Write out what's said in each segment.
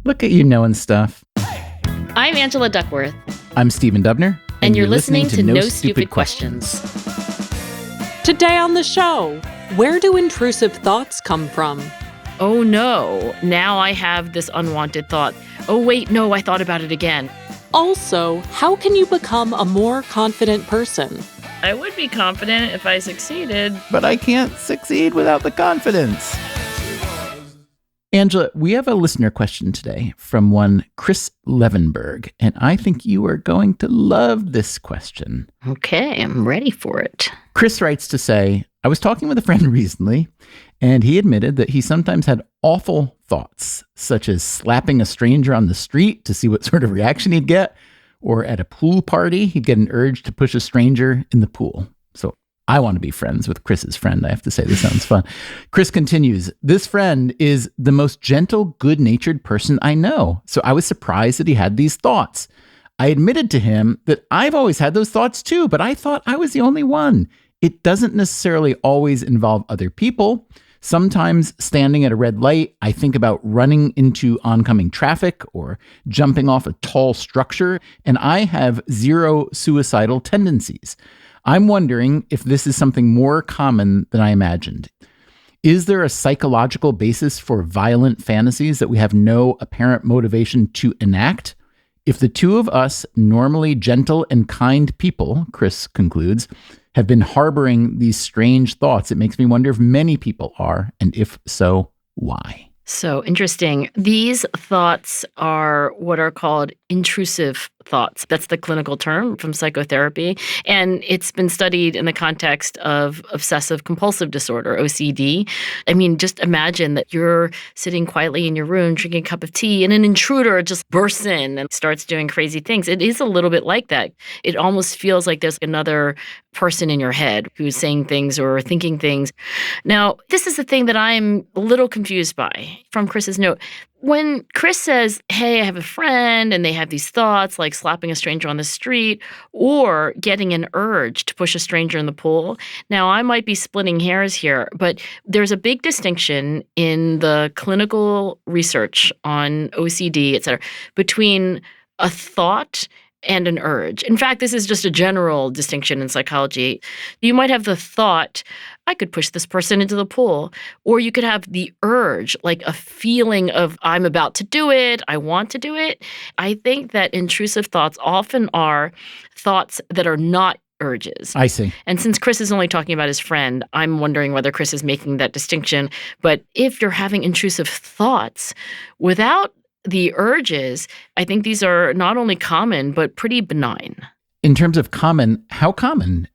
Look at you knowing stuff. I'm Angela Duckworth. I'm Stephen Dubner. And you're listening to No Stupid Questions. Today on the show, where do intrusive thoughts come from? Oh no, now I have this unwanted thought. Oh wait, no, I thought about it again. Also, how can you become a more confident person? I would be confident if I succeeded. But I can't succeed without the confidence. Angela, we have a listener question today from one Chris Levenberg, and I think you are going to love this question. Okay, I'm ready for it. Chris writes to say, I was talking with a friend recently, and he admitted that he sometimes had awful thoughts, such as slapping a stranger on the street to see what sort of reaction he'd get, or at a pool party, he'd get an urge to push a stranger in the pool. So I want to be friends with Chris's friend. I have to say, this sounds fun. Chris continues, this friend is the most gentle, good-natured person I know. So I was surprised that he had these thoughts. I admitted to him that I've always had those thoughts too, but I thought I was the only one. It doesn't necessarily always involve other people. Sometimes standing at a red light, I think about running into oncoming traffic or jumping off a tall structure, and I have zero suicidal tendencies. I'm wondering if this is something more common than I imagined. Is there a psychological basis for violent fantasies that we have no apparent motivation to enact? If the two of us, normally gentle and kind people, Chris concludes, have been harboring these strange thoughts, it makes me wonder if many people are, and if so, why? So interesting. These thoughts are what are called intrusive thoughts. That's the clinical term from psychotherapy. And it's been studied in the context of obsessive compulsive disorder, OCD. I mean, just imagine that you're sitting quietly in your room drinking a cup of tea and an intruder just bursts in and starts doing crazy things. It is a little bit like that. It almost feels like there's another person in your head who's saying things or thinking things. Now, this is the thing that I'm a little confused by from Chris's note. When Chris says, hey, I have a friend and they have these thoughts like slapping a stranger on the street or getting an urge to push a stranger in the pool. Now, I might be splitting hairs here, but there's a big distinction in the clinical research on OCD, et cetera, between a thought and an urge. In fact, this is just a general distinction in psychology. You might have the thought, I could push this person into the pool, or you could have the urge, like a feeling of I'm about to do it, I want to do it. I think that intrusive thoughts often are thoughts that are not urges. I see. And since Chris is only talking about his friend, I'm wondering whether Chris is making that distinction. But if you're having intrusive thoughts without the urges, I think these are not only common, but pretty benign. In terms of common, how common?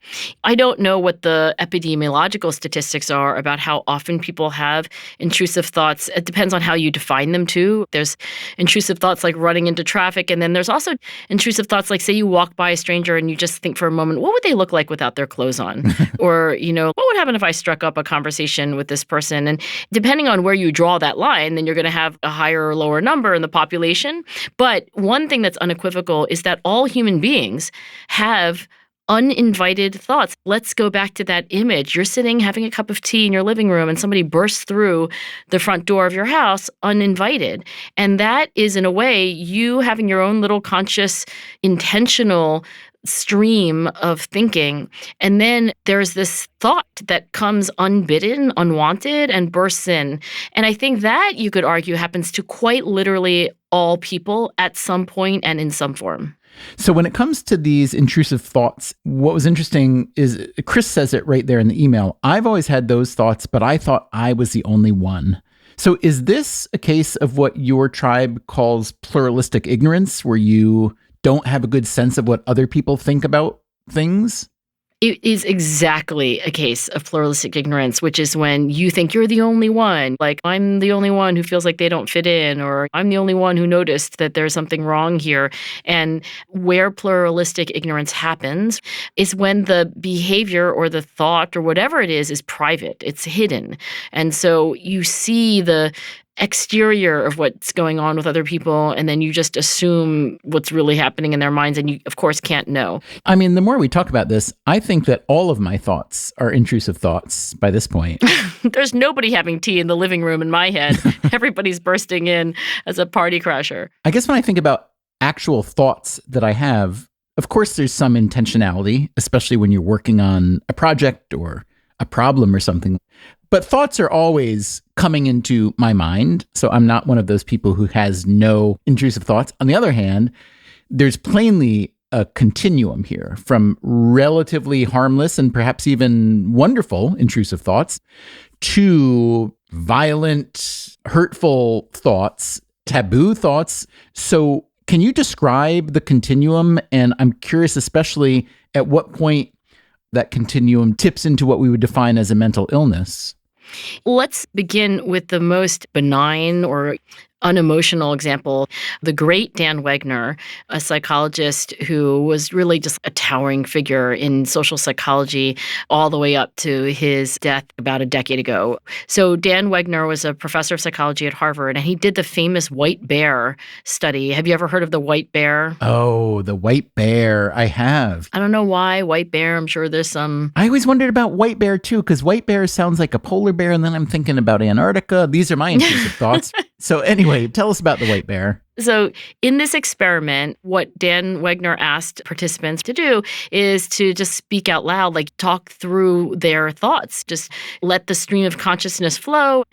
I don't know what the epidemiological statistics are about how often people have intrusive thoughts. It depends on how you define them too. There's intrusive thoughts like running into traffic, and then there's also intrusive thoughts like, say you walk by a stranger and you just think for a moment, what would they look like without their clothes on? Or, what would happen if I struck up a conversation with this person? And depending on where you draw that line, then you're going to have a higher or lower number in the population. But one thing that's unequivocal is that all human beings have uninvited thoughts. Let's go back to that image. You're sitting having a cup of tea in your living room and somebody bursts through the front door of your house uninvited. And that is, in a way, you having your own little conscious, intentional stream of thinking. And then there's this thought that comes unbidden, unwanted, and bursts in. And I think that, you could argue, happens to quite literally all people at some point and in some form. So when it comes to these intrusive thoughts, what was interesting is Chris says it right there in the email. I've always had those thoughts, but I thought I was the only one. So is this a case of what your tribe calls pluralistic ignorance, where you don't have a good sense of what other people think about things? It is exactly a case of pluralistic ignorance, which is when you think you're the only one, like I'm the only one who feels like they don't fit in, or I'm the only one who noticed that there's something wrong here. And where pluralistic ignorance happens is when the behavior or the thought or whatever it is private, it's hidden. And so you see the exterior of what's going on with other people, and then you just assume what's really happening in their minds, and you, of course, can't know. I mean, the more we talk about this, I think that all of my thoughts are intrusive thoughts by this point. There's nobody having tea in the living room in my head. Everybody's bursting in as a party crasher. I guess when I think about actual thoughts that I have, of course, there's some intentionality, especially when you're working on a project or a problem or something. But thoughts are always coming into my mind. So I'm not one of those people who has no intrusive thoughts. On the other hand, there's plainly a continuum here from relatively harmless and perhaps even wonderful intrusive thoughts to violent, hurtful thoughts, taboo thoughts. So can you describe the continuum? And I'm curious, especially at what point that continuum tips into what we would define as a mental illness. Let's begin with the most benign or unemotional example. The great Dan Wegner, a psychologist who was really just a towering figure in social psychology all the way up to his death about a decade ago. So Dan Wegner was a professor of psychology at Harvard, and he did the famous white bear study. Have you ever heard of the white bear? Oh, the white bear. I have. I don't know why white bear. I'm sure there's some... I always wondered about white bear too, because white bear sounds like a polar bear, and then I'm thinking about Antarctica. These are my intrusive thoughts. So anyway, tell us about the white bear. So in this experiment, what Dan Wegner asked participants to do is to just speak out loud, like talk through their thoughts, just let the stream of consciousness flow.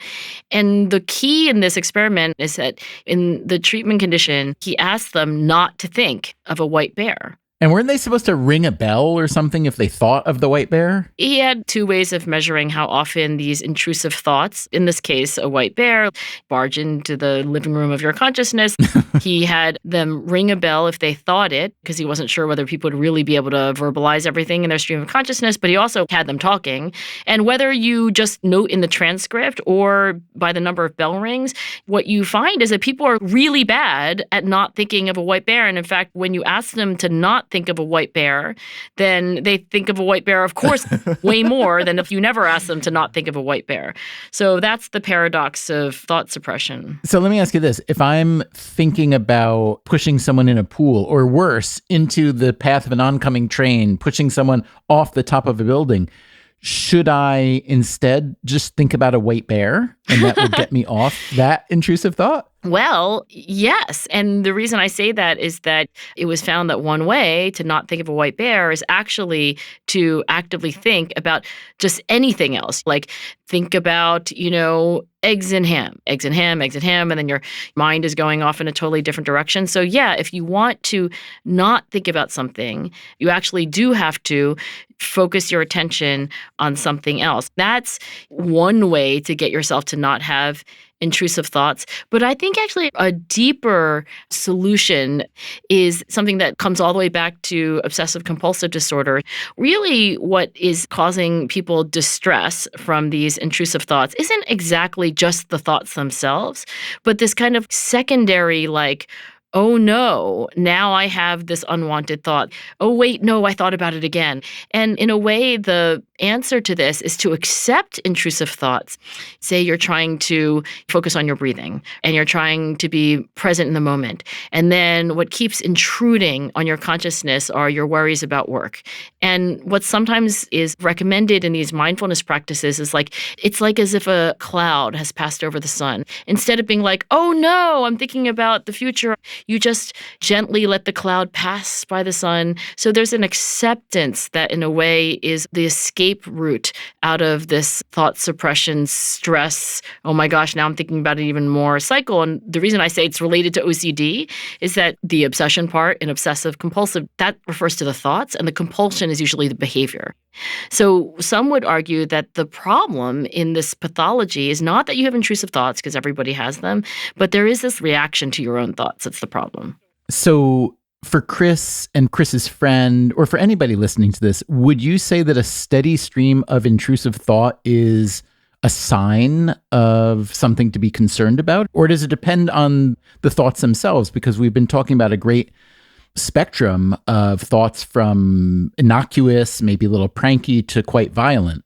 And the key in this experiment is that in the treatment condition, he asked them not to think of a white bear. And weren't they supposed to ring a bell or something if they thought of the white bear? He had two ways of measuring how often these intrusive thoughts, in this case, a white bear, barge into the living room of your consciousness. He had them ring a bell if they thought it, because he wasn't sure whether people would really be able to verbalize everything in their stream of consciousness, but he also had them talking. And whether you just note in the transcript or by the number of bell rings, what you find is that people are really bad at not thinking of a white bear. And in fact, when you ask them to not think of a white bear, then they think of a white bear, of course, way more than if you never ask them to not think of a white bear. So that's the paradox of thought suppression. So let me ask you this. If I'm thinking about pushing someone in a pool, or worse, into the path of an oncoming train, pushing someone off the top of a building, should I instead just think about a white bear and that would get me off that intrusive thought? Well, yes. And the reason I say that is that it was found that one way to not think of a white bear is actually to actively think about just anything else. Like think about, eggs and ham, eggs and ham, eggs and ham, and then your mind is going off in a totally different direction. So yeah, if you want to not think about something, you actually do have to focus your attention on something else. That's one way to get yourself to not have intrusive thoughts. But I think actually a deeper solution is something that comes all the way back to obsessive compulsive disorder. Really, what is causing people distress from these intrusive thoughts isn't exactly just the thoughts themselves, but this kind of secondary, like, oh no, now I have this unwanted thought. Oh wait, no, I thought about it again. And in a way, the answer to this is to accept intrusive thoughts. Say you're trying to focus on your breathing and you're trying to be present in the moment. And then what keeps intruding on your consciousness are your worries about work. And what sometimes is recommended in these mindfulness practices is it's like as if a cloud has passed over the sun. Instead of being like, oh no, I'm thinking about the future, you just gently let the cloud pass by the sun. So there's an acceptance that in a way is the escape route out of this thought suppression, stress, oh my gosh, now I'm thinking about it even more cycle. And the reason I say it's related to OCD is that the obsession part in obsessive compulsive, that refers to the thoughts, and the compulsion is usually the behavior. So some would argue that the problem in this pathology is not that you have intrusive thoughts, because everybody has them, but there is this reaction to your own thoughts. That's the problem. So for Chris and Chris's friend, or for anybody listening to this, would you say that a steady stream of intrusive thought is a sign of something to be concerned about? Or does it depend on the thoughts themselves? Because we've been talking about a great spectrum of thoughts from innocuous, maybe a little pranky, to quite violent.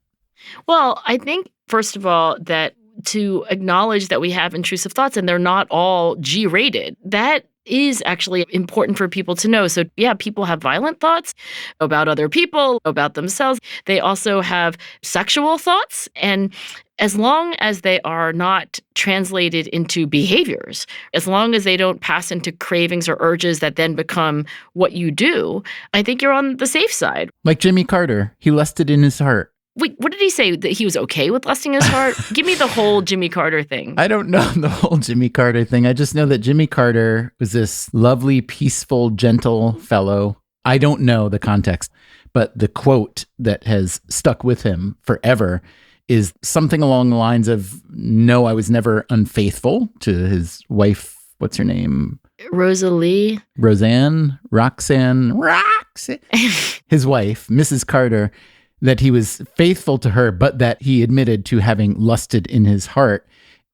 Well, I think, first of all, that to acknowledge that we have intrusive thoughts and they're not all G-rated. That is actually important for people to know. So yeah, people have violent thoughts about other people, about themselves. They also have sexual thoughts. And as long as they are not translated into behaviors, as long as they don't pass into cravings or urges that then become what you do, I think you're on the safe side. Like Jimmy Carter, he lusted in his heart. Wait, what did he say? That he was okay with lusting his heart? Give me the whole Jimmy Carter thing. I don't know the whole Jimmy Carter thing. I just know that Jimmy Carter was this lovely, peaceful, gentle fellow. I don't know the context, but the quote that has stuck with him forever is something along the lines of, "No, I was never unfaithful to his wife." What's her name? Roxanne. His wife, Mrs. Carter, that he was faithful to her, but that he admitted to having lusted in his heart.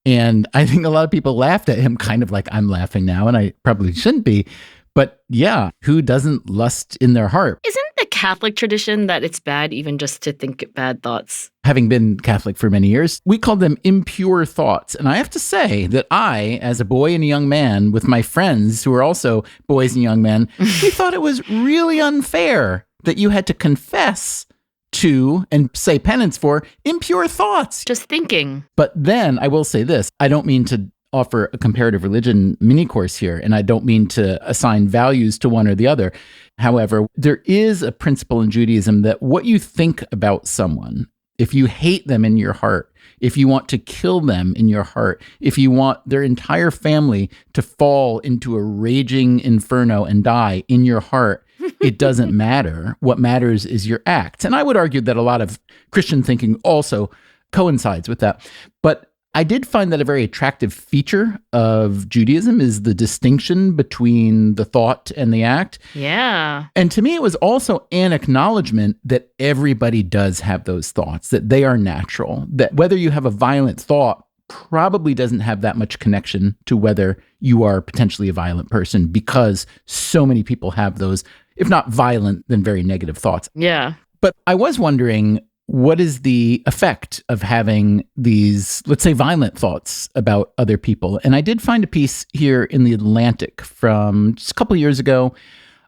And I think a lot of people laughed at him, kind of like I'm laughing now, and I probably shouldn't be. But yeah, who doesn't lust in their heart? Isn't the Catholic tradition that it's bad even just to think bad thoughts? Having been Catholic for many years, we call them impure thoughts. And I have to say that I, as a boy and a young man, with my friends who are also boys and young men, we thought it was really unfair that you had to confess to and say penance for impure thoughts. Just thinking. But then I will say this, I don't mean to offer a comparative religion mini course here, and I don't mean to assign values to one or the other. However, there is a principle in Judaism that what you think about someone, if you hate them in your heart, if you want to kill them in your heart, if you want their entire family to fall into a raging inferno and die in your heart, it doesn't matter. What matters is your acts. And I would argue that a lot of Christian thinking also coincides with that. But I did find that a very attractive feature of Judaism is the distinction between the thought and the act. Yeah. And to me, it was also an acknowledgement that everybody does have those thoughts, that they are natural, that whether you have a violent thought probably doesn't have that much connection to whether you are potentially a violent person, because so many people have those, if not violent, then very negative thoughts. Yeah. But I was wondering, what is the effect of having these, let's say, violent thoughts about other people? And I did find a piece here in The Atlantic from just a couple of years ago.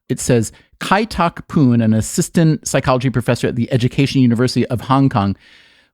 It says, Kai Tak Poon, an assistant psychology professor at the Education University of Hong Kong,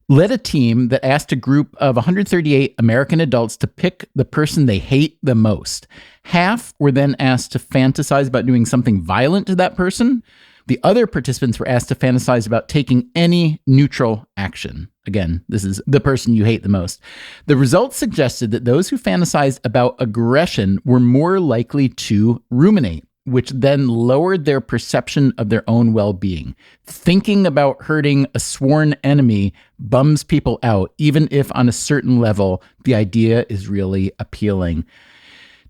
led a team that asked a group of 138 American adults to pick the person they hate the most. Half were then asked to fantasize about doing something violent to that person. The other participants were asked to fantasize about taking any neutral action. Again, this is the person you hate the most. The results suggested that those who fantasized about aggression were more likely to ruminate, which then lowered their perception of their own well-being. Thinking about hurting a sworn enemy bums people out, even if on a certain level, the idea is really appealing.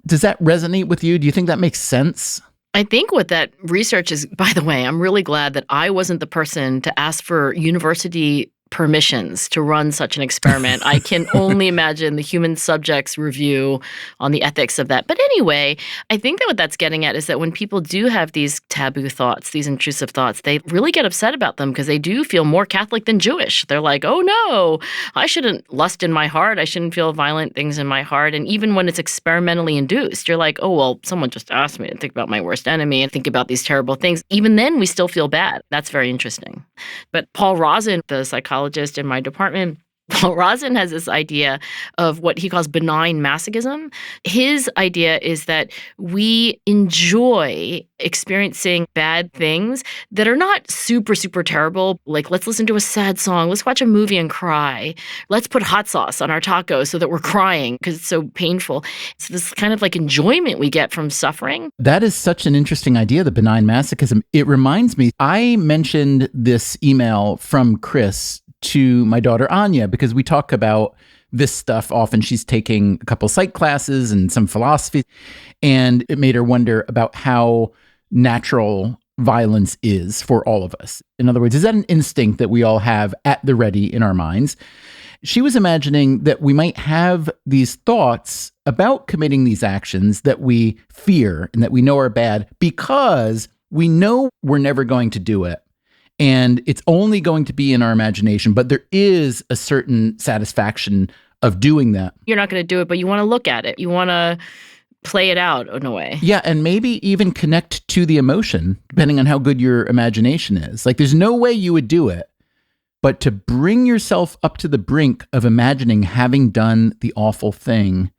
Does that resonate with you? Do you think that makes sense? I think what that research is, by the way, I'm really glad that I wasn't the person to ask for university permissions to run such an experiment. I can only imagine the human subjects review on the ethics of that. But anyway, I think that what that's getting at is that when people do have these taboo thoughts, these intrusive thoughts, they really get upset about them because they do feel more Catholic than Jewish. They're like, oh no, I shouldn't lust in my heart. I shouldn't feel violent things in my heart. And even when it's experimentally induced, you're like, oh, well, someone just asked me to think about my worst enemy and think about these terrible things. Even then, we still feel bad. That's very interesting. But Paul Rozin, the psychologist in my department, Paul Rozin has this idea of what he calls benign masochism. His idea is that we enjoy experiencing bad things that are not super, super terrible. Like, let's listen to a sad song. Let's watch a movie and cry. Let's put hot sauce on our tacos so that we're crying because it's so painful. It's this kind of like enjoyment we get from suffering. That is such an interesting idea, the benign masochism. It reminds me, I mentioned this email from Chris to my daughter Anya, because we talk about this stuff often. She's taking a couple psych classes and some philosophy, and it made her wonder about how natural violence is for all of us. In other words, is that an instinct that we all have at the ready in our minds? She was imagining that we might have these thoughts about committing these actions that we fear and that we know are bad because we know we're never going to do it. And it's only going to be in our imagination, but there is a certain satisfaction of doing that. You're not going to do it, but you want to look at it. You want to play it out in a way. Yeah, and maybe even connect to the emotion, depending on how good your imagination is. Like, there's no way you would do it, but to bring yourself up to the brink of imagining having done the awful thing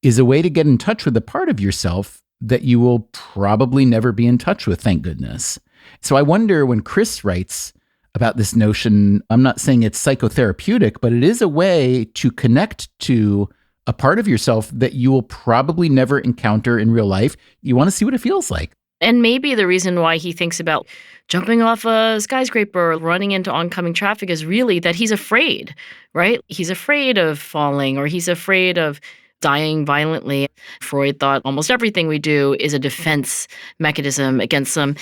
is a way to get in touch with a part of yourself that you will probably never be in touch with, thank goodness. So I wonder, when Chris writes about this notion, I'm not saying it's psychotherapeutic, but it is a way to connect to a part of yourself that you will probably never encounter in real life. You want to see what it feels like. And maybe the reason why he thinks about jumping off a skyscraper or running into oncoming traffic is really that he's afraid, right? He's afraid of falling, or he's afraid of dying violently. Freud thought almost everything we do is a defense mechanism against some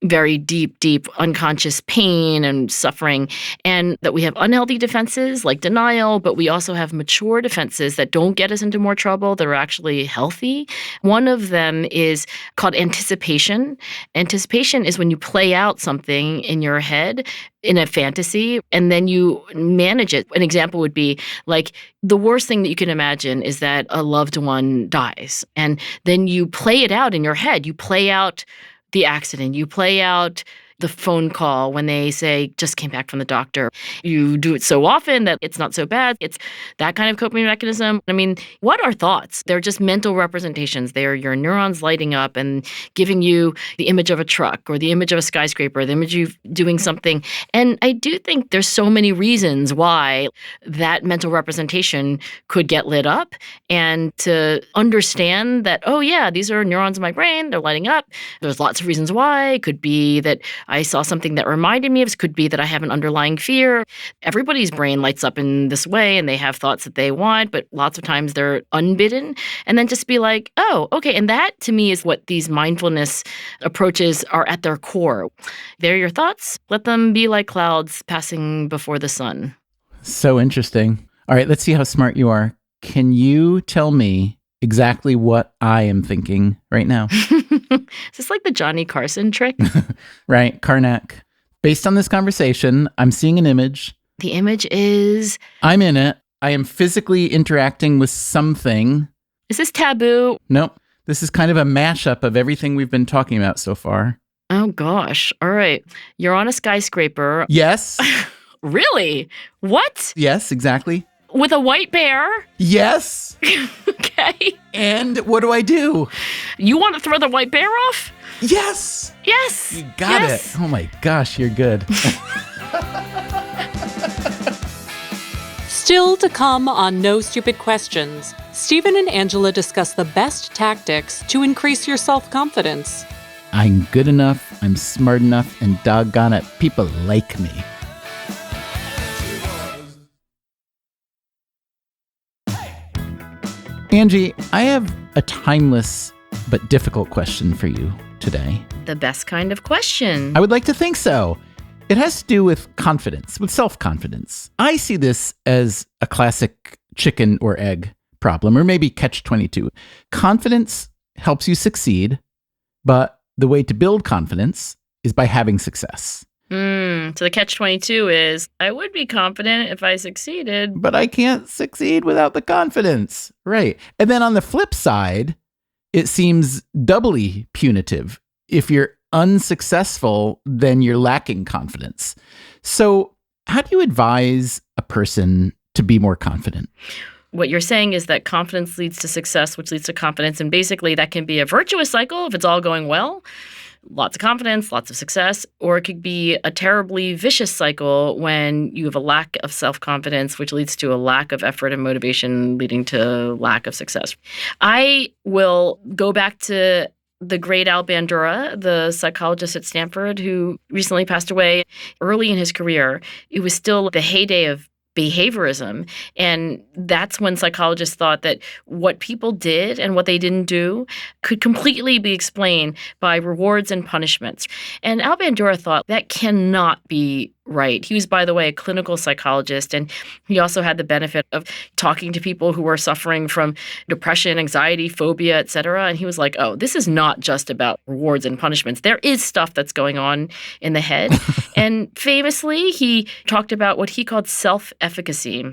very deep unconscious pain and suffering, and that we have unhealthy defenses like denial, but we also have mature defenses that don't get us into more trouble, that are actually healthy. One of them is called anticipation. Anticipation is when you play out something in your head in a fantasy, and then you manage it. An example would be like, the worst thing that you can imagine is that a loved one dies, and then you play it out in your head. You play out the accident. You play out the phone call when they say, just came back from the doctor. You do it so often that it's not so bad. It's that kind of coping mechanism. I mean, what are thoughts? They're just mental representations. They're your neurons lighting up and giving you the image of a truck or the image of a skyscraper, the image of doing something. And I do think there's so many reasons why that mental representation could get lit up, and to understand that, oh yeah, these are neurons in my brain. They're lighting up. There's lots of reasons why. It could be that I saw something that reminded me of this. Could be that I have an underlying fear. Everybody's brain lights up in this way, and they have thoughts that they want, but lots of times they're unbidden. And then just be like, oh, okay. And that to me is what these mindfulness approaches are at their core. They're your thoughts. Let them be like clouds passing before the sun. So interesting. All right, let's see how smart you are. Can you tell me exactly what I am thinking right now? Is this like the Johnny Carson trick? Right, Karnak. Based on this conversation, I'm seeing an image. The image is... I'm in it. I am physically interacting with something. Is this taboo? Nope. This is kind of a mashup of everything we've been talking about so far. Oh, gosh. All right. You're on a skyscraper. Yes. Really? What? Yes, exactly. With a white bear? Yes. Okay. And what do I do? You want to throw the white bear off? Yes. Yes. You got it. Oh my gosh, you're good. Still to come on No Stupid Questions, Stephen and Angela discuss the best tactics to increase your self-confidence. I'm good enough, I'm smart enough, and doggone it, people like me. Angie, I have a timeless but difficult question for you today. The best kind of question. I would like to think so. It has to do with confidence, with self-confidence. I see this as a classic chicken or egg problem, or maybe catch-22. Confidence helps you succeed, but the way to build confidence is by having success. So the catch-22 is, I would be confident if I succeeded. But I can't succeed without the confidence. Right. And then on the flip side, it seems doubly punitive. If you're unsuccessful, then you're lacking confidence. So how do you advise a person to be more confident? What you're saying is that confidence leads to success, which leads to confidence. And basically that can be a virtuous cycle if it's all going well. Lots of confidence, lots of success, or it could be a terribly vicious cycle when you have a lack of self-confidence, which leads to a lack of effort and motivation, leading to lack of success. I will go back to the great Al Bandura, the psychologist at Stanford, who recently passed away. Early in his career, it was still the heyday of behaviorism. And that's when psychologists thought that what people did and what they didn't do could completely be explained by rewards and punishments. And Al Bandura thought that cannot be right. He was, by the way, a clinical psychologist, and he also had the benefit of talking to people who were suffering from depression, anxiety, phobia, et cetera. And he was like, oh, this is not just about rewards and punishments. There is stuff that's going on in the head. And famously, he talked about what he called self-efficacy.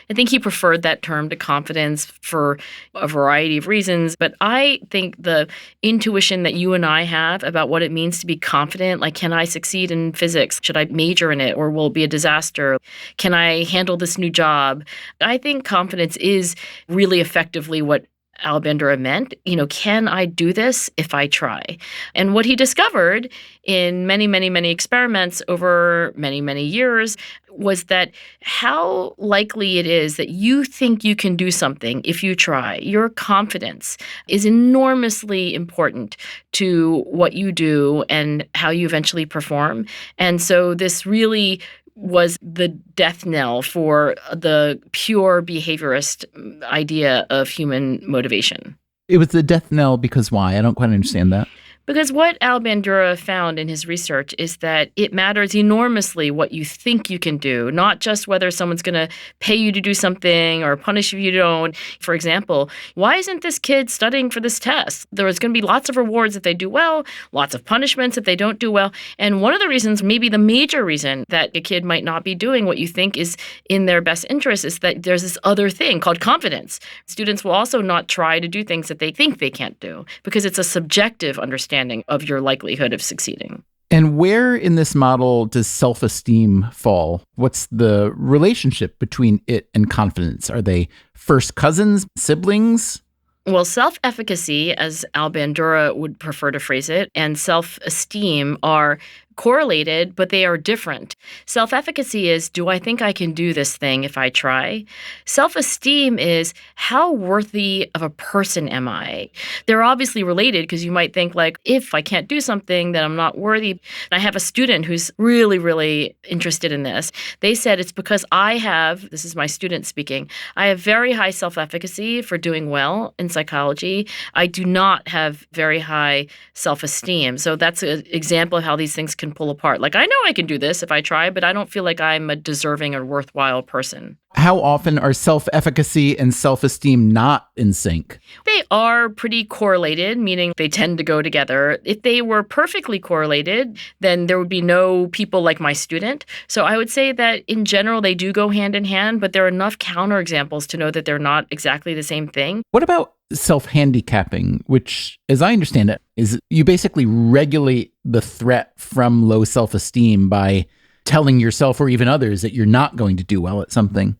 I think he preferred that term to confidence for a variety of reasons. But I think the intuition that you and I have about what it means to be confident, like, can I succeed in physics? Should I major in it, or will it be a disaster? Can I handle this new job? I think confidence is really effectively what Al Bandura meant. Can I do this if I try? And what he discovered in many, many, many experiments over many, many years was that how likely it is that you think you can do something if you try. Your confidence is enormously important to what you do and how you eventually perform. And so this really was the death knell for the pure behaviorist idea of human motivation. It was the death knell because why? I don't quite understand that. Because what Al Bandura found in his research is that it matters enormously what you think you can do, not just whether someone's going to pay you to do something or punish if you don't. For example, why isn't this kid studying for this test? There is going to be lots of rewards if they do well, lots of punishments if they don't do well. And one of the reasons, maybe the major reason that a kid might not be doing what you think is in their best interest is that there's this other thing called confidence. Students will also not try to do things that they think they can't do because it's a subjective understanding of your likelihood of succeeding. And where in this model does self-esteem fall? What's the relationship between it and confidence? Are they first cousins, siblings? Well, self-efficacy, as Al Bandura would prefer to phrase it, and self-esteem are correlated, but they are different. Self-efficacy is, do I think I can do this thing if I try? Self-esteem is, how worthy of a person am I? They're obviously related because you might think like, if I can't do something, then I'm not worthy. I have a student who's really, really interested in this. They said it's because this is my student speaking, I have very high self-efficacy for doing well in psychology. I do not have very high self-esteem. So that's an example of how these things can pull apart. Like, I know I can do this if I try, but I don't feel like I'm a deserving or worthwhile person. How often are self-efficacy and self-esteem not in sync? They are pretty correlated, meaning they tend to go together. If they were perfectly correlated, then there would be no people like my student. So I would say that in general, they do go hand in hand, but there are enough counterexamples to know that they're not exactly the same thing. What about self-handicapping, which, as I understand it, is you basically regulate the threat from low self-esteem by telling yourself or even others that you're not going to do well at something?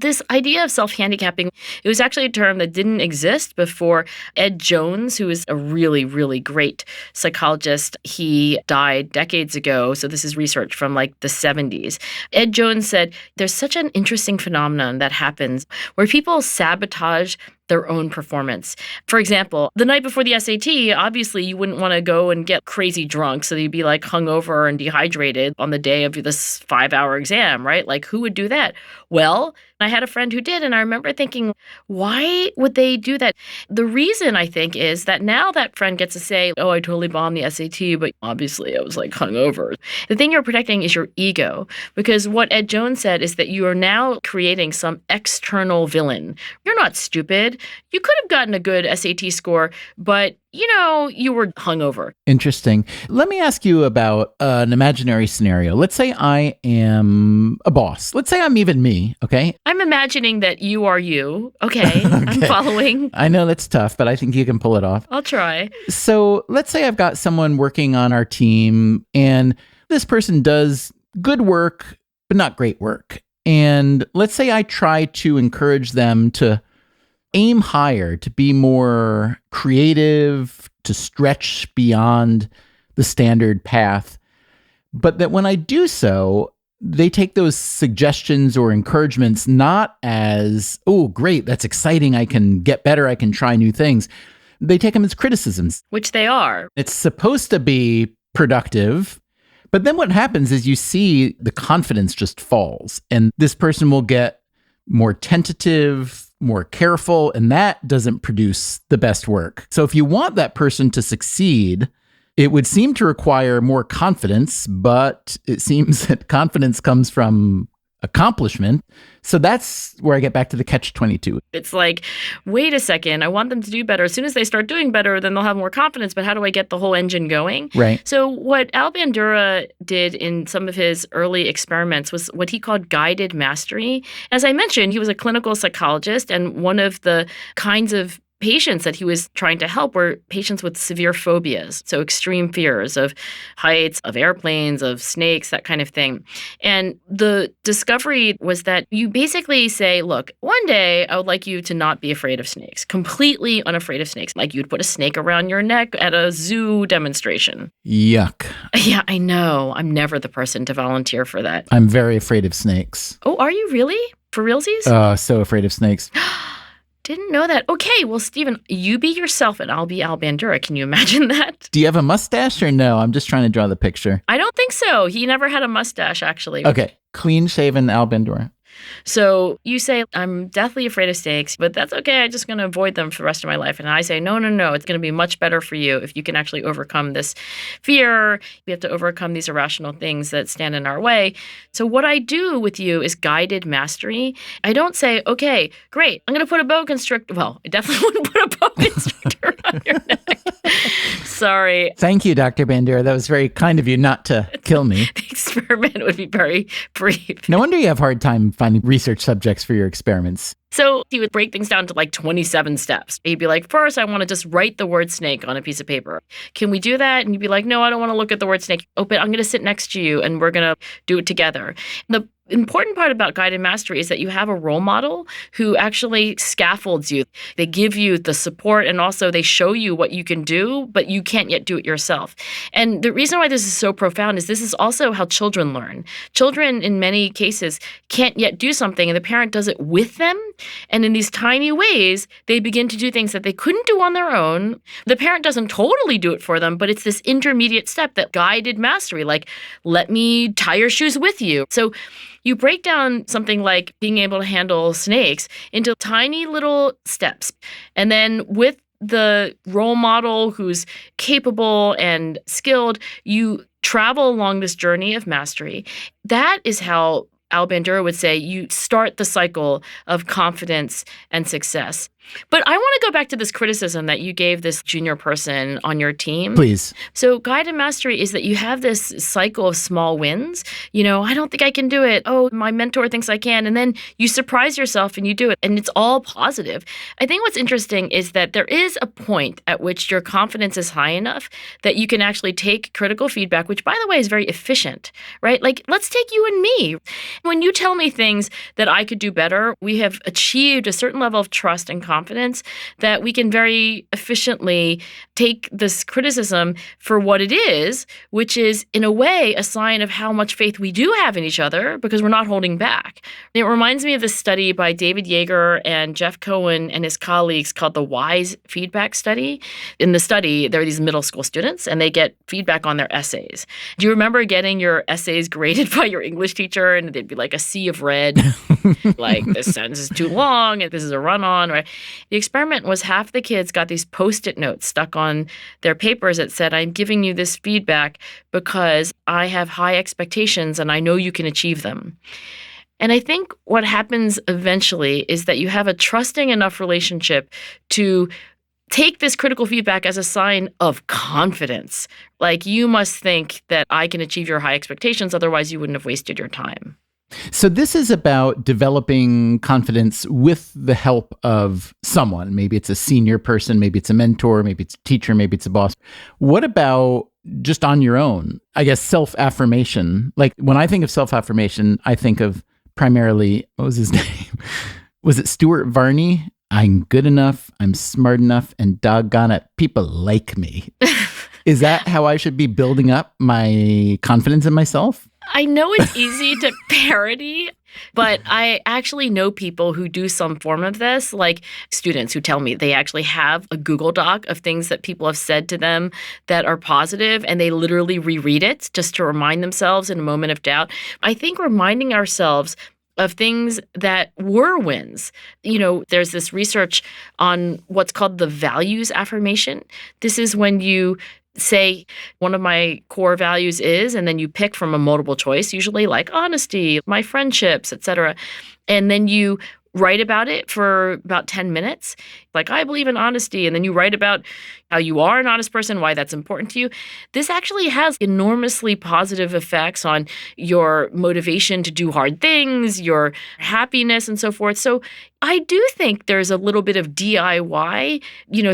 This idea of self-handicapping, it was actually a term that didn't exist before. Ed Jones, who is a really, really great psychologist, he died decades ago. So this is research from like the 70s. Ed Jones said, there's such an interesting phenomenon that happens where people sabotage their own performance. For example, the night before the SAT, obviously you wouldn't want to go and get crazy drunk, so you'd be like hungover and dehydrated on the day of this 5-hour exam, right? Like, who would do that? Well, I had a friend who did, and I remember thinking, why would they do that? The reason, I think, is that now that friend gets to say, oh, I totally bombed the SAT, but obviously I was like hungover. The thing you're protecting is your ego, because what Ed Jones said is that you are now creating some external villain. You're not stupid. You could have gotten a good SAT score, but you were hungover. Interesting. Let me ask you about an imaginary scenario. Let's say I am a boss. Let's say I'm even me, okay? I'm imagining that you are you. Okay, I'm following. I know that's tough, but I think you can pull it off. I'll try. So let's say I've got someone working on our team, and this person does good work, but not great work. And let's say I try to encourage them to aim higher, to be more creative, to stretch beyond the standard path. But that when I do so, they take those suggestions or encouragements not as, oh, great, that's exciting, I can get better, I can try new things. They take them as criticisms. Which they are. It's supposed to be productive. But then what happens is you see the confidence just falls, and this person will get more tentative, more careful, and that doesn't produce the best work. So if you want that person to succeed, It would seem to require more confidence, but it seems that confidence comes from accomplishment. So that's where I get back to the catch-22. It's like, wait a second, I want them to do better. As soon as they start doing better, then they'll have more confidence. But how do I get the whole engine going? Right. So what Al Bandura did in some of his early experiments was what he called guided mastery. As I mentioned, he was a clinical psychologist, and one of the kinds of patients that he was trying to help were patients with severe phobias, so extreme fears of heights, of airplanes, of snakes, that kind of thing. And the discovery was that you basically say, look, one day I would like you to not be afraid of snakes, completely unafraid of snakes. Like you'd put a snake around your neck at a zoo demonstration. Yuck. Yeah, I know. I'm never the person to volunteer for that. I'm very afraid of snakes. Oh, are you really? For realsies? So afraid of snakes. Didn't know that. Okay, well, Stephen, you be yourself and I'll be Al Bandura. Can you imagine that? Do you have a mustache or no? I'm just trying to draw the picture. I don't think so. He never had a mustache, actually. Okay, clean-shaven Al Bandura. So you say, I'm deathly afraid of snakes, but that's okay. I'm just going to avoid them for the rest of my life. And I say, no. It's going to be much better for you if you can actually overcome this fear. We have to overcome these irrational things that stand in our way. So what I do with you is guided mastery. I don't say, okay, great, I'm going to put a boa constrictor. Well, I definitely wouldn't put a boa constrictor on your neck. Sorry. Thank you, Dr. Bandura. That was very kind of you not to kill me. The experiment would be very brief. No wonder you have a hard time finding research subjects for your experiments. So he would break things down to like 27 steps. He'd be like, first, I want to just write the word snake on a piece of paper. Can we do that? And you'd be like, no, I don't want to look at the word snake. Oh, but I'm going to sit next to you and we're going to do it together. The important part about guided mastery is that you have a role model who actually scaffolds you. They give you the support and also they show you what you can do, but you can't yet do it yourself. And the reason why this is so profound is this is also how children learn. Children, in many cases, can't yet do something and the parent does it with them. And in these tiny ways, they begin to do things that they couldn't do on their own. The parent doesn't totally do it for them, but it's this intermediate step, that guided mastery, like, let me tie your shoes with you. So you break down something like being able to handle snakes into tiny little steps. And then with the role model who's capable and skilled, you travel along this journey of mastery. That is how Al Bandura would say you start the cycle of confidence and success. But I want to go back to this criticism that you gave this junior person on your team. Please. So guided mastery is that you have this cycle of small wins. I don't think I can do it. Oh, my mentor thinks I can. And then you surprise yourself and you do it. And it's all positive. I think what's interesting is that there is a point at which your confidence is high enough that you can actually take critical feedback, which, by the way, is very efficient, right? Like, let's take you and me. When you tell me things that I could do better, we have achieved a certain level of trust and confidence that we can very efficiently take this criticism for what it is, which is, in a way, a sign of how much faith we do have in each other because we're not holding back. It reminds me of this study by David Yeager and Jeff Cohen and his colleagues called the WISE feedback study. In the study, there are these middle school students, and they get feedback on their essays. Do you remember getting your essays graded by your English teacher, and they'd be like a sea of red, like this sentence is too long, and this is a run-on, right? The experiment was half the kids got these Post-it notes stuck on their papers that said, I'm giving you this feedback because I have high expectations and I know you can achieve them. And I think what happens eventually is that you have a trusting enough relationship to take this critical feedback as a sign of confidence. Like, you must think that I can achieve your high expectations, otherwise you wouldn't have wasted your time. So this is about developing confidence with the help of someone. Maybe it's a senior person, maybe it's a mentor, maybe it's a teacher, maybe it's a boss. What about just on your own? I guess self-affirmation. Like, when I think of self-affirmation, I think of primarily, what was his name? Was it Stuart Varney? I'm good enough, I'm smart enough, and doggone it, people like me. Is that how I should be building up my confidence in myself? I know it's easy to parody, but I actually know people who do some form of this, like students who tell me they actually have a Google Doc of things that people have said to them that are positive, and they literally reread it just to remind themselves in a moment of doubt. I think reminding ourselves of things that were wins. There's this research on what's called the values affirmation. This is when you say one of my core values is, and then you pick from a multiple choice, usually like honesty, my friendships, etc. And then you write about it for about 10 minutes. Like, I believe in honesty. And then you write about how you are an honest person, why that's important to you. This actually has enormously positive effects on your motivation to do hard things, your happiness, and so forth. So I do think there's a little bit of DIY,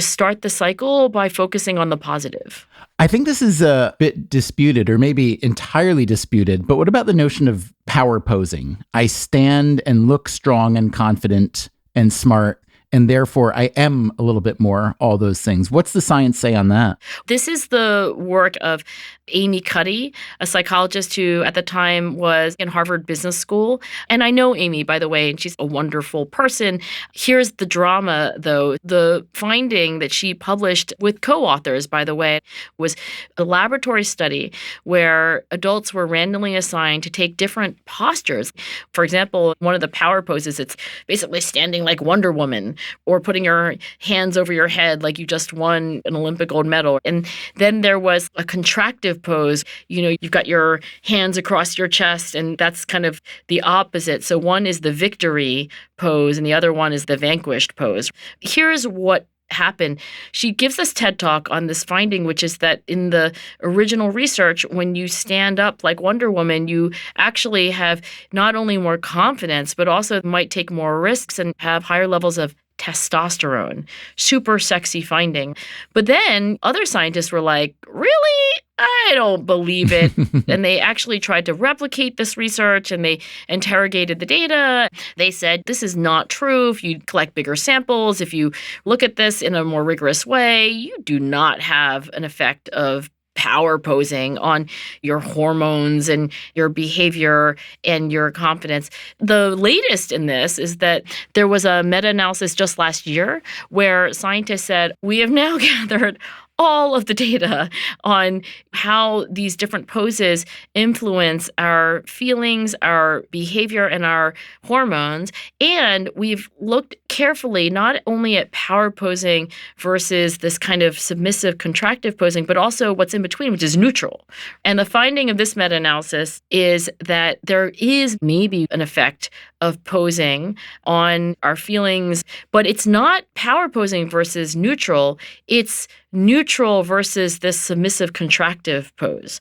start the cycle by focusing on the positive. I think this is a bit disputed, or maybe entirely disputed, but what about the notion of power posing? I stand and look strong and confident and smart, and therefore I am a little bit more all those things. What's the science say on that? This is the work of Amy Cuddy, a psychologist who at the time was in Harvard Business School. And I know Amy, by the way, and she's a wonderful person. Here's the drama, though. The finding that she published with co-authors, by the way, was a laboratory study where adults were randomly assigned to take different postures. For example, one of the power poses, it's basically standing like Wonder Woman, or putting your hands over your head like you just won an Olympic gold medal. And then there was a contractive pose. You've got your hands across your chest, and that's kind of the opposite. So one is the victory pose, and the other one is the vanquished pose. Here's what happened. She gives this TED Talk on this finding, which is that in the original research, when you stand up like Wonder Woman, you actually have not only more confidence, but also might take more risks and have higher levels of testosterone. Super sexy finding. But then other scientists were like, really? I don't believe it. And they actually tried to replicate this research, and they interrogated the data. They said, this is not true. If you collect bigger samples, if you look at this in a more rigorous way, you do not have an effect of power posing on your hormones and your behavior and your confidence. The latest in this is that there was a meta-analysis just last year where scientists said, we have now gathered all of the data on how these different poses influence our feelings, our behavior, and our hormones. And we've looked carefully not only at power posing versus this kind of submissive contractive posing, but also what's in between, which is neutral. And the finding of this meta-analysis is that there is maybe an effect of posing on our feelings, but it's not power posing versus neutral. It's neutral versus this submissive contractive pose.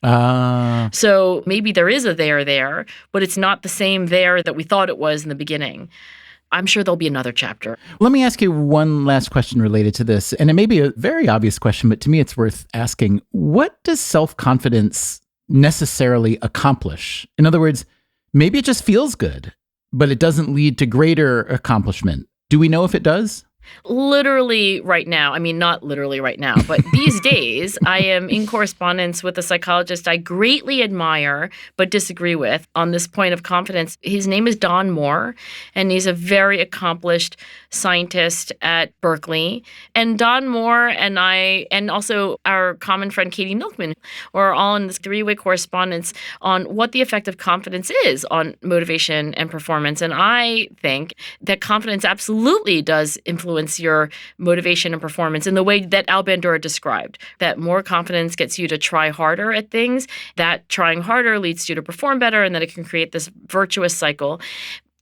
So maybe there is a there, but it's not the same there that we thought it was in the beginning. I'm sure there'll be another chapter. Let me ask you one last question related to this. And it may be a very obvious question, but to me it's worth asking. What does self-confidence necessarily accomplish? In other words, maybe it just feels good, but it doesn't lead to greater accomplishment. Do we know if it does? Literally right now, I mean, not literally right now, but these days, I am in correspondence with a psychologist I greatly admire but disagree with on this point of confidence. His name is Don Moore, and he's a very accomplished scientist at Berkeley. And Don Moore and I, and also our common friend Katie Milkman, are all in this three-way correspondence on what the effect of confidence is on motivation and performance. And I think that confidence absolutely does influence your motivation and performance in the way that Al Bandura described, that more confidence gets you to try harder at things, that trying harder leads you to perform better, and that it can create this virtuous cycle.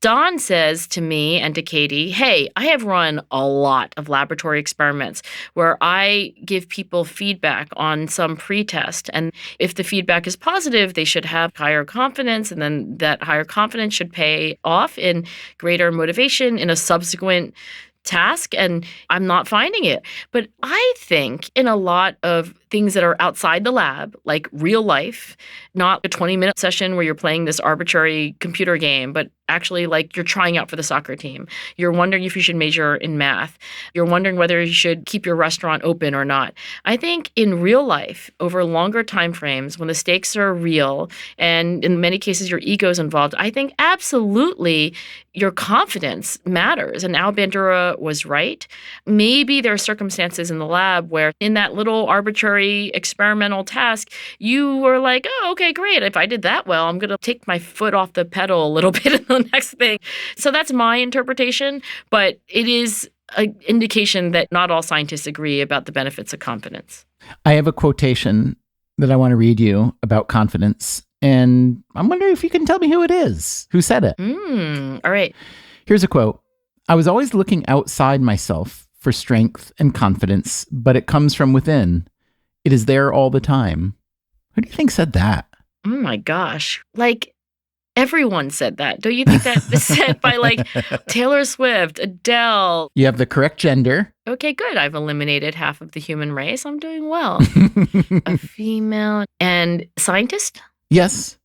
Don says to me and to Katie, hey, I have run a lot of laboratory experiments where I give people feedback on some pretest. And if the feedback is positive, they should have higher confidence. And then that higher confidence should pay off in greater motivation in a subsequent task, and I'm not finding it. But I think in a lot of things that are outside the lab, like real life, not a 20-minute session where you're playing this arbitrary computer game, but actually like you're trying out for the soccer team. You're wondering if you should major in math. You're wondering whether you should keep your restaurant open or not. I think in real life, over longer time frames, when the stakes are real, and in many cases your ego is involved, I think absolutely your confidence matters. And Al Bandura was right. Maybe there are circumstances in the lab where in that little arbitrary experimental task, you were like, oh, okay, great. If I did that well, I'm going to take my foot off the pedal a little bit in the next thing. So that's my interpretation. But it is an indication that not all scientists agree about the benefits of confidence. I have a quotation that I want to read you about confidence, and I'm wondering if you can tell me who it is. Who said it? All right. Here's a quote. I was always looking outside myself for strength and confidence, but it comes from within. It is there all the time. Who do you think said that? Oh my gosh. Like, everyone said that. Don't you think that was said by like Taylor Swift, Adele? You have the correct gender. Okay, good. I've eliminated half of the human race. I'm doing well. A female and scientist? Yes.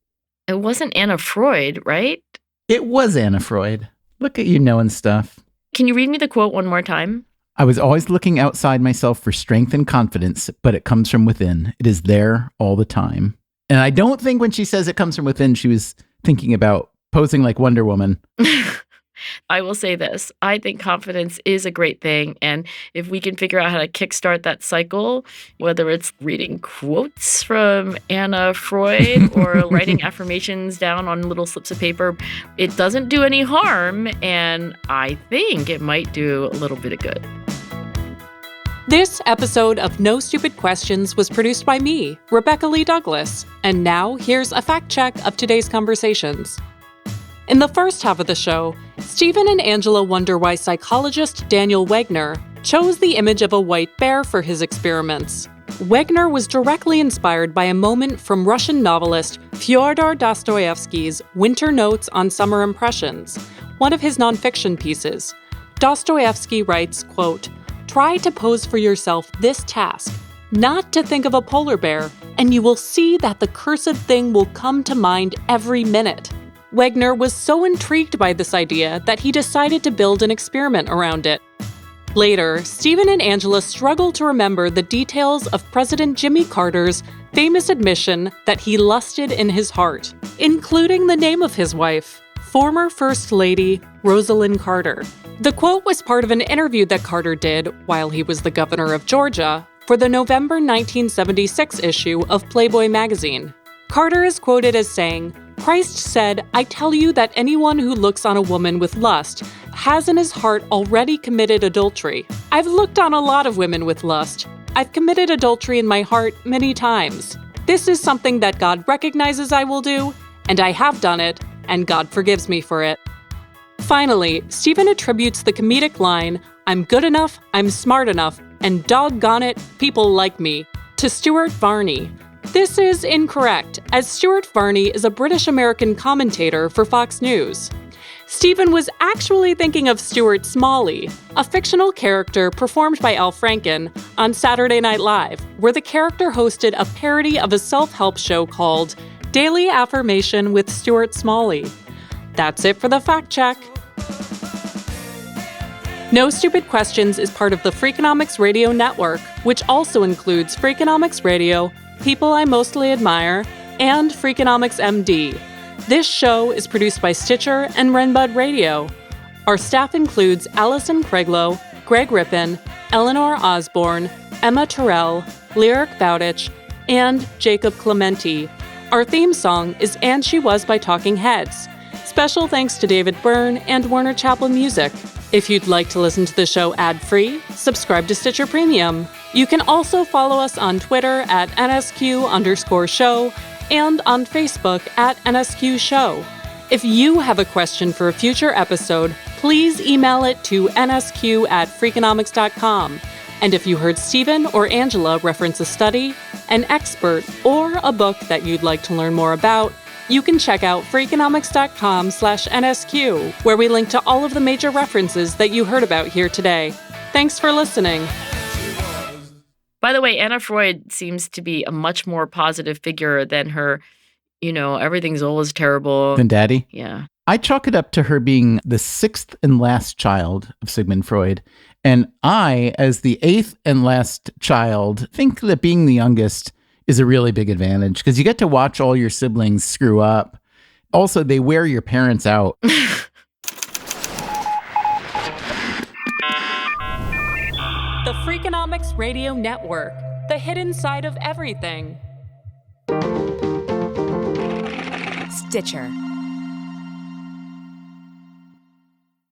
It wasn't Anna Freud, right? It was Anna Freud. Look at you knowing stuff. Can you read me the quote one more time? I was always looking outside myself for strength and confidence, but it comes from within. It is there all the time. And I don't think when she says it comes from within, she was thinking about posing like Wonder Woman. I will say this. I think confidence is a great thing. And if we can figure out how to kickstart that cycle, whether it's reading quotes from Anna Freud or writing affirmations down on little slips of paper, it doesn't do any harm. And I think it might do a little bit of good. This episode of No Stupid Questions was produced by me, Rebecca Lee Douglas. And now here's a fact check of today's conversations. In the first half of the show, Stephen and Angela wonder why psychologist Daniel Wegner chose the image of a white bear for his experiments. Wegner was directly inspired by a moment from Russian novelist Fyodor Dostoevsky's Winter Notes on Summer Impressions, one of his nonfiction pieces. Dostoevsky writes, quote, "Try to pose for yourself this task, not to think of a polar bear, and you will see that the cursed thing will come to mind every minute." Wegner was so intrigued by this idea that he decided to build an experiment around it. Later, Stephen and Angela struggle to remember the details of President Jimmy Carter's famous admission that he lusted in his heart, including the name of his wife, former First Lady Rosalind Carter. The quote was part of an interview that Carter did while he was the governor of Georgia for the November 1976 issue of Playboy magazine. Carter is quoted as saying, "Christ said, 'I tell you that anyone who looks on a woman with lust has in his heart already committed adultery. I've looked on a lot of women with lust. I've committed adultery in my heart many times. This is something that God recognizes I will do, and I have done it, and God forgives me for it." Finally, Stephen attributes the comedic line, "I'm good enough, I'm smart enough, and doggone it, people like me," to Stuart Varney. This is incorrect, as Stuart Varney is a British-American commentator for Fox News. Stephen was actually thinking of Stuart Smalley, a fictional character performed by Al Franken on Saturday Night Live, where the character hosted a parody of a self-help show called Daily Affirmation with Stuart Smalley. That's it for the fact check. No Stupid Questions is part of the Freakonomics Radio Network, which also includes Freakonomics Radio, People I Mostly Admire, and Freakonomics MD. This show is produced by Stitcher and Renbud Radio. Our staff includes Allison Craiglow, Greg Rippin, Eleanor Osborne, Emma Terrell, Lyric Bowditch, and Jacob Clementi. Our theme song is And She Was by Talking Heads. Special thanks to David Byrne and Warner Chappell Music. If you'd like to listen to the show ad-free, subscribe to Stitcher Premium. You can also follow us on Twitter at NSQ_show and on Facebook at NSQ Show. If you have a question for a future episode, please email it to nsq@freakonomics.com. And if you heard Stephen or Angela reference a study, an expert, or a book that you'd like to learn more about, you can check out freakonomics.com/NSQ, where we link to all of the major references that you heard about here today. Thanks for listening. By the way, Anna Freud seems to be a much more positive figure than her, everything's always terrible. Than Daddy? Yeah. I chalk it up to her being the sixth and last child of Sigmund Freud. And I, as the eighth and last child, think that being the youngest is a really big advantage because you get to watch all your siblings screw up. Also, they wear your parents out. The Freakonomics Radio Network, the hidden side of everything. Stitcher.